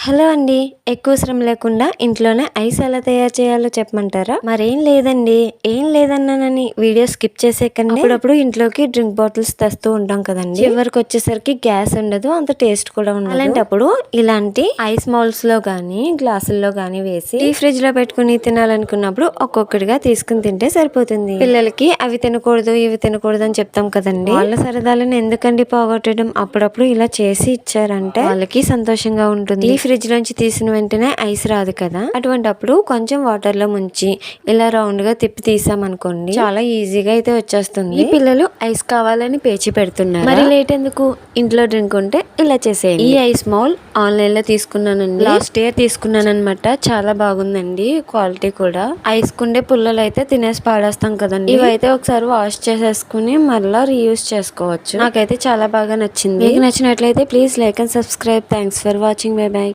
Hello అండి. ఎక్కువ శ్రమ లేకుండా ఇంట్లోనే ఐస్ ఎలా తయారు చేయాలో చెప్పమంటారా? మరేం లేదండి. ఏం లేదన్నానని వీడియో స్కిప్ చేసేకండి. అప్పుడప్పుడు ఇంట్లోకి డ్రింక్ బాటిల్స్ తెస్తూ ఉంటాం కదండి. చివరికి వచ్చేసరికి గ్యాస్ ఉండదు, అంత టేస్ట్ కూడా ఉండదు. అలాంటప్పుడు ఇలాంటి ఐస్ మౌల్స్ లో గానీ గ్లాసుల్లో గానీ వేసి డీ ఫ్రిడ్జ్ లో పెట్టుకుని తినాలనుకున్నప్పుడు ఒక్కొక్కటిగా తీసుకుని తింటే సరిపోతుంది. పిల్లలకి అవి తినకూడదు ఇవి తినకూడదు అని చెప్తాం కదండి. వాళ్ళ సరదాలను ఎందుకండి పోగొట్టడం? అప్పుడప్పుడు ఇలా చేసి ఇచ్చారంటే వాళ్ళకి సంతోషంగా ఉంటుంది. ఫ్రిడ్జ్ నుంచి తీసిన వెంటనే ఐస్ రాదు కదా, అటువంటప్పుడు కొంచెం వాటర్ లో ముంచి ఇలా రౌండ్ గా తిప్పి తీసామనుకోండి, చాలా ఈజీగా అయితే వచ్చేస్తుంది. ఈ పిల్లలు ఐస్ కావాలని పేచి పెడుతున్నారు. మరి లేట్ ఎందుకు? ఇంట్లో డ్రింక్ ఉంటే ఇలా చేసేయండి. ఈ ఐస్ మౌల్ ఆన్లైన్ లో తీసుకున్నానండి. లాస్ట్ ఇయర్ తీసుకున్నాను అనమాట. చాలా బాగుందండి క్వాలిటీ కూడా. ఐస్ కుండే పుల్లలు అయితే తినేసి పాడేస్తాం కదండి. ఇవైతే ఒకసారి వాష్ చేసేసుకుని మళ్ళీ రీయూజ్ చేసుకోవచ్చు. నాకైతే చాలా బాగా నచ్చింది. మీకు నచ్చినట్లయితే please like and subscribe. Thanks for watching. By by.